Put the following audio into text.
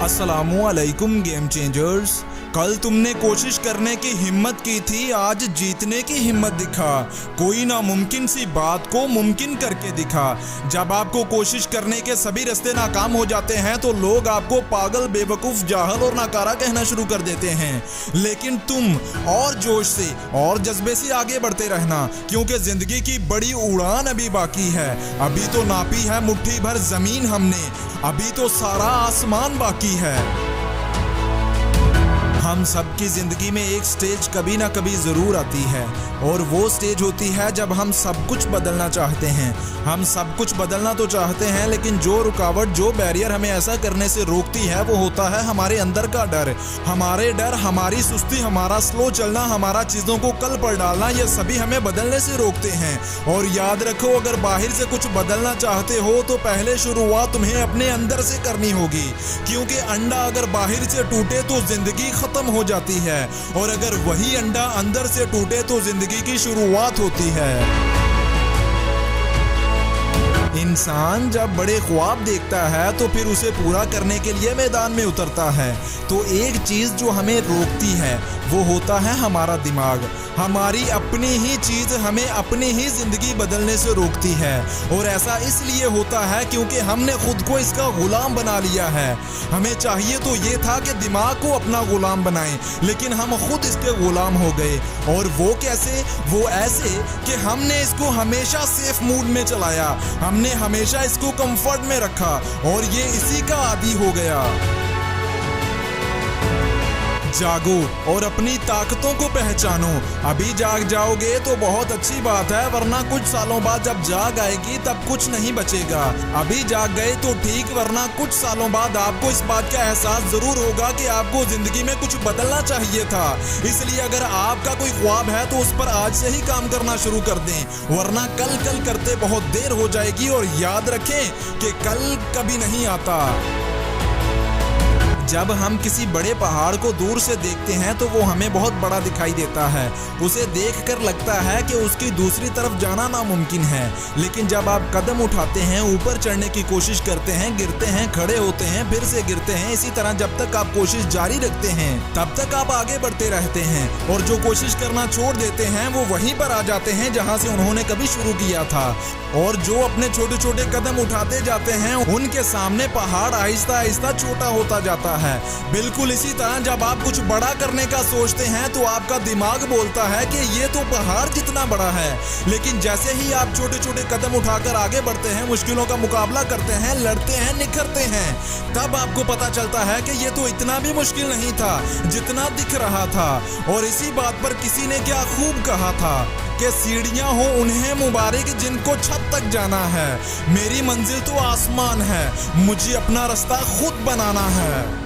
अस्सलामुअलैकुम game changers. कल तुमने कोशिश करने की हिम्मत की थी, आज जीतने की हिम्मत दिखा। कोई नामुमकिन सी बात को मुमकिन करके दिखा। जब आपको कोशिश करने के सभी रास्ते नाकाम हो जाते हैं तो लोग आपको पागल, बेवकूफ़, जाहल और नाकारा कहना शुरू कर देते हैं। लेकिन तुम और जोश से और जज्बे से आगे बढ़ते रहना, क्योंकि जिंदगी की बड़ी उड़ान अभी बाकी है। अभी तो नापी है मुट्ठी भर जमीन हमने, अभी तो सारा आसमान बाकी है। हम सबकी ज़िंदगी में एक स्टेज कभी ना कभी ज़रूर आती है, और वो स्टेज होती है जब हम सब कुछ बदलना चाहते हैं। हम सब कुछ बदलना तो चाहते हैं, लेकिन जो रुकावट, जो बैरियर हमें ऐसा करने से रोकती है, वो होता है हमारे अंदर का डर। हमारे डर, हमारी सुस्ती, हमारा स्लो चलना, हमारा चीज़ों को कल पर डालना, ये सभी हमें बदलने से रोकते हैं। और याद रखो, अगर बाहर से कुछ बदलना चाहते हो तो पहले शुरुआत तुम्हें अपने अंदर से करनी होगी, क्योंकि अंडा अगर बाहर से टूटे तो ज़िंदगी खत्म हो जाती है, और अगर वही अंडा अंदर से टूटे तो जिंदगी की शुरुआत होती है। इंसान जब बड़े ख्वाब देखता है तो फिर उसे पूरा करने के लिए मैदान में उतरता है। तो एक चीज़ जो हमें रोकती है वो होता है हमारा दिमाग। हमारी अपनी ही चीज़ हमें अपनी ही ज़िंदगी बदलने से रोकती है, और ऐसा इसलिए होता है क्योंकि हमने खुद को इसका गुलाम बना लिया है। हमें चाहिए तो ये था कि दिमाग को अपना गुलाम बनाएं, लेकिन हम खुद इसके गुलाम हो गए। और वो कैसे? वो ऐसे कि हमने इसको हमेशा सेफ मूड में चलाया, हमने हमेशा इसको कंफर्ट में रखा, और ये इसी का आदी हो गया। जागो और अपनी ताकतों को पहचानो। अभी जाग जाओगे तो बहुत अच्छी बात है, वरना कुछ सालों बाद जब जाग आएगी तब कुछ नहीं बचेगा। अभी जाग गए तो ठीक, वरना कुछ सालों बाद आपको इस बात का एहसास जरूर होगा कि आपको जिंदगी में कुछ बदलना चाहिए था। इसलिए अगर आपका कोई ख्वाब है तो उस पर आज से ही काम करना शुरू कर दें, वरना कल कल करते बहुत देर हो जाएगी। और याद रखें कि कल कभी नहीं आता। जब हम किसी बड़े पहाड़ को दूर से देखते हैं तो वो हमें बहुत बड़ा दिखाई देता है। उसे देखकर लगता है कि उसकी दूसरी तरफ जाना नामुमकिन है, लेकिन जब आप कदम उठाते हैं, ऊपर चढ़ने की कोशिश करते हैं, गिरते हैं, खड़े होते हैं, फिर से गिरते हैं, इसी तरह जब तक आप कोशिश जारी रखते हैं तब तक आप आगे बढ़ते रहते हैं। और जो कोशिश करना छोड़ देते हैं वो वहीं पर आ जाते हैं जहां से उन्होंने कभी शुरू किया था। और जो अपने छोटे छोटे कदम उठाते जाते हैं उनके सामने पहाड़ आहिस्ता आहिस्ता छोटा होता जाता है। बिल्कुल इसी तरह जब आप कुछ बड़ा करने का सोचते हैं तो आपका दिमाग बोलता है कि ये तो पहाड़ जितना बड़ा है, लेकिन जैसे ही आप छोटे छोटे कदम उठाकर आगे बढ़ते हैं, मुश्किलों का मुकाबला करते हैं, लड़ते हैं, निखरते हैं, तब आपको पता चलता है कि ये तो इतना भी मुश्किल नहीं था जितना दिख रहा था। और इसी बात पर किसी ने क्या खूब कहा था कि सीढ़ियां हो उन्हें मुबारक जिनको छत तक जाना है। मेरी मंजिल तो आसमान है, मुझे अपना रास्ता खुद बनाना है।